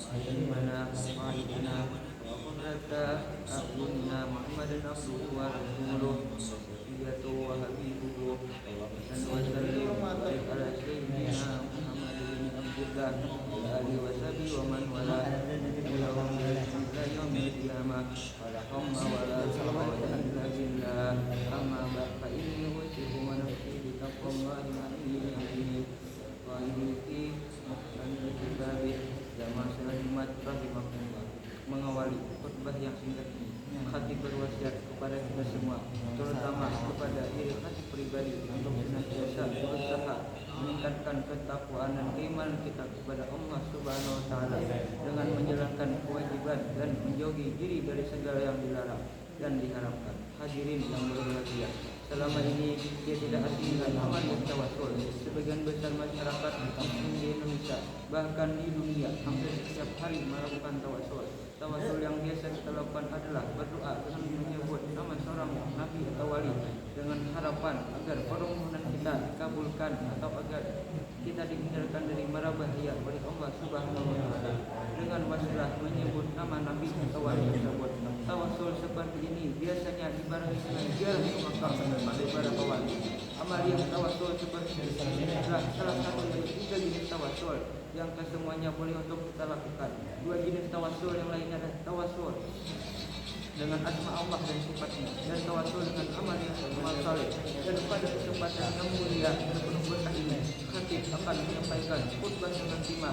وعلمنا وقائدنا وقرة أعيننا محمدا عبده ورسوله وصفيته وحبيبه وصل وسلم وبارك على سيدنا محمد بن عبد الله وعلى آله وصحبه ومن والاه إلى يوم القيامة ولا حول ولا قوة إلا بالله أما بعد فإني أوصيكم ونفسي بتقوى الله العلي العظيم قائل في محكم كتابه Jamaah Selamat Rahimahullah. Mengawali khutbah yang singkat ini, khatib berwasiat kepada kita semua, terutama kepada diri khatib pribadi untuk senantiasa berusaha meningkatkan ketakwaan dan keimanan kita kepada Allah Subhanahu wa taala dengan menjalankan kewajiban dan menjauhi diri dari segala yang dilarang dan diharapkan. Hadirin yang berbahagia, selama ini dia tidak asing dengan amal tawasul. Sebagian besar masyarakat di Indonesia, bahkan di dunia, hampir setiap hari melakukan tawasul. Tawasul yang biasa kita lakukan adalah berdoa dengan menyebut nama seorang nabi atau wali dengan harapan agar permohonan kita dikabulkan atau agar kita dihindarkan dari mara bahaya oleh Allah Subhanahu wa taala dengan wasilah menyebut nama nabi atau wali tersebut. Tawasul seperti ini biasanya dibarengi dengan jalan maka pada para wali. Amal yang tawasul seperti ini adalah salah satu dari 3 jenis tawasul yang kesemuanya boleh untuk kita lakukan. 2 jenis tawasul yang lainnya adalah tawasul dengan asma Allah dan sifatnya, dan tawasul dengan amal yang saleh. Dan pada kesempatan yang mulia dan penuh berkah ini, khatib akan menyampaikan khutbah dengan tema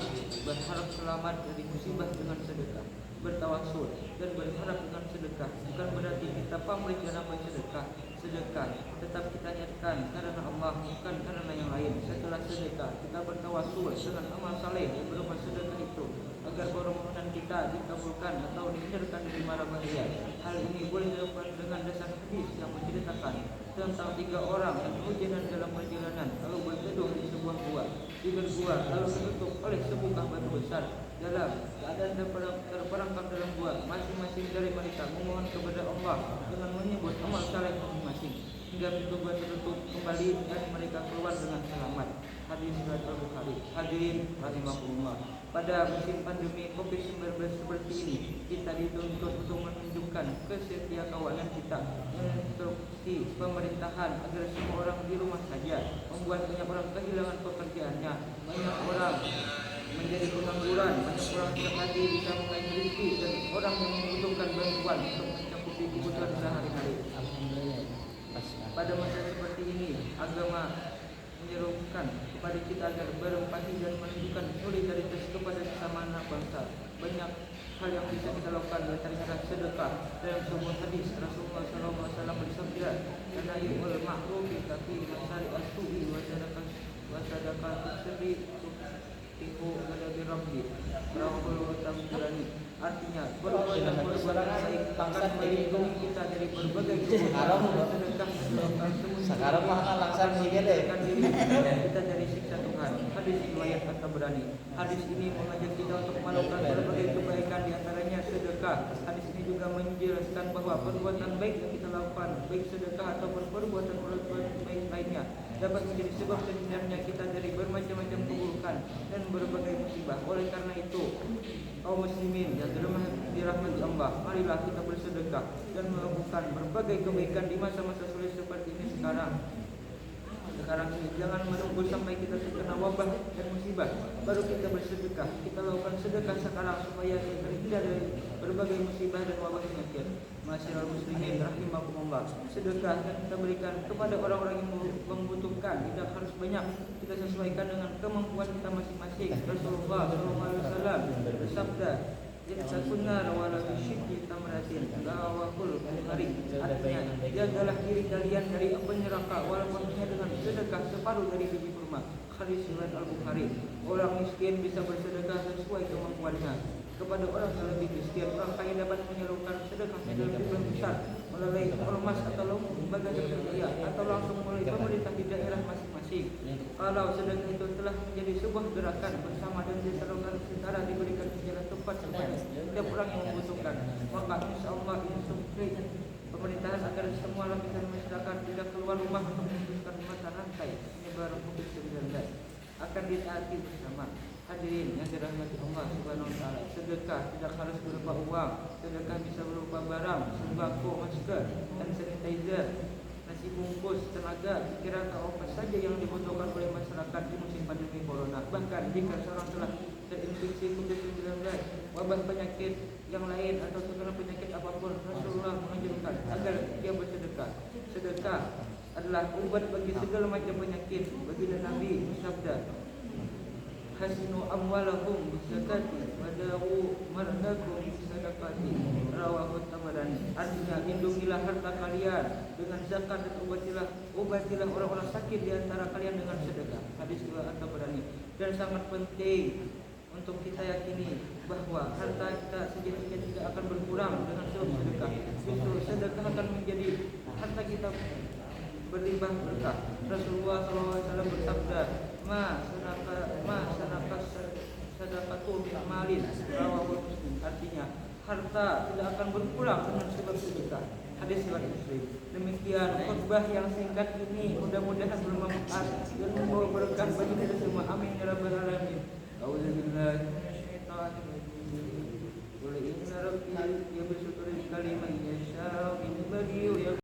berharap selamat dari musibah dengan sedekah. Bertawasul dan berharap dengan sedekah bukan berarti kita pamrih dalam bersedekah. Sedekah tetap kita niatkan karena Allah, bukan karena yang lain. Setelah sedekah kita bertawasul dengan amal saleh yang berupa sedekah itu agar permohonan kita dikabulkan atau dihindarkan dari mara bahaya. Hal ini boleh dilakukan dengan dasar hadis yang menceritakan tentang 3 orang yang kehujanan dalam perjalanan lalu berteduh di sebuah gua. Di gua lalu tertutup oleh sebuah batu besar. Dalam keadaan terperangkap dalam gua, masing-masing dari mereka memohon kepada Allah dengan menyebut amal saleh masing-masing hingga pintu gua tertutup kembali dan mereka keluar dengan selamat. Hadis riwayat Al-Bukhari. Hadirin rahimakumullah. Pada musim pandemi Covid-19 seperti ini, kita dituntut untuk menunjukkan kesetiakawanan kita, menginstruksi pemerintahan agar semua orang di rumah saja, membuat banyak orang kehilangan pekerjaannya, banyak orang menjadi pengangguran, banyak orang setiap hari bisa mengais rezeki dan orang yang membutuhkan bantuan untuk mencakupi kebutuhan sehari-hari. Pada masa seperti ini, agama menyerukan kepada kita agar berempati dan menunjukkan solidaritas kepada sesama anak bangsa. Banyak hal yang bisa kita lakukan, di antaranya sedekah. Dalam sebuah hadis Rasulullah SAW bersabda, "Karena yu'ul ma'rufi tapi masari as-su'i wa sadaqah sedih tipu ghadabi rabbi." Rawahul Tabari. Artinya perbuatan baik akan melindungi kita dari berbagai kemungkaran. Sedekah sekarang mah langsung deh kita dari siksa Tuhan. Hadis riwayat At-Tabrani. Hadis ini mengajak kita untuk melakukan berbagai kebaikan, di antaranya sedekah. Hadis ini juga menjelaskan bahwa perbuatan baik yang kita lakukan, baik sedekah atau perbuatan baik lainnya, dapat menjadi sebab terhindarnya kita dari bermacam-macam keburukan dan berbagai musibah. Oleh karena itu, kaum muslimin yang dirahmati Allah, marilah kita bersedekah dan melakukan berbagai kebaikan di masa-masa sulit seperti ini sekarang ini. Jangan menunggu sampai kita terkena wabah dan musibah baru kita bersedekah. Kita lakukan sedekah sekarang supaya kita terhindar dari berbagai musibah dan wabah penyakit. Masyaallah muslimin rahimakumullah. Sedekah yang kita berikan kepada orang-orang yang membutuhkan tidak harus banyak, kita sesuaikan dengan kemampuan kita masing-masing. Rasulullah SAW bersabda, "Yattaqunar wa la tusyiddi tamratin." Rawahul Bukhari. Artinya, jagalah diri kalian dari api neraka walaupun hanya dengan sedekah separuh dari biji kurma. Hadis riwayat Al-Bukhari. Orang miskin bisa bersedekah sesuai kemampuannya kepada orang yang lebih miskin. Orang kaya dapat menyalurkan sedekah yang lebih besar melalui ormas atau lembaga tersedia atau langsung melalui pemerintah di daerah masing-masing. Kalau sedekah itu telah menjadi sebuah gerakan bersama dan disalurkan secara diberikan secara tepat kepada setiap orang yang membutuhkan, maka insyaallah instruksi pemerintahan agar semua lapisan masyarakat tidak keluar rumah untuk memutuskan mata rantai penyebaran COVID-19 akan ditaati bersama. Hadirin yang dirahmati Allah Subhanahu wa taala, Sedekah tidak harus berupa uang. Sedekah bisa berupa barang, sembako, masker, hand sanitizer, nasi bungkus, tenaga, pikiran atau apa saja yang dibutuhkan oleh masyarakat di musim pandemi corona. Bahkan jika seorang telah terinfeksi COVID-19, wabah penyakit yang lain atau segala penyakit apapun, Rasulullah mengajarkan agar dia bersedekah. Sedekah adalah ubat bagi segala macam penyakit. Baginda Nabi bersabda, hasinu amwalahum bisakati wadawu mardakum bisadaqati, rawahu Tabarani. Artinya, lindungilah harta kalian dengan zakat dan obatilah orang-orang sakit di antara kalian dengan sedekah. Hadis riwayat Tabarani. Dan sangat penting untuk kita yakini bahwa harta kita sejatinya tidak akan berkurang dengan sebab sedekah. Justru sedekah akan menjadi harta kita berlimpah berkah. Rasulullah SAW bersabda, sadaqatu min malin, rawahu Muslim. Artinya, harta tidak akan berkurang dengan sebab sedekah. Hadis riwayat Muslim. Demikian khutbah yang singkat ini mudah-mudahan bermanfaat dan membawa berkah bagi kita semua. Amin ya rabbal alamin. A'udzubillahi minasyaitonir rajim. Qul inna rabbi yabsutu rizqa liman yasha'u min ibadihi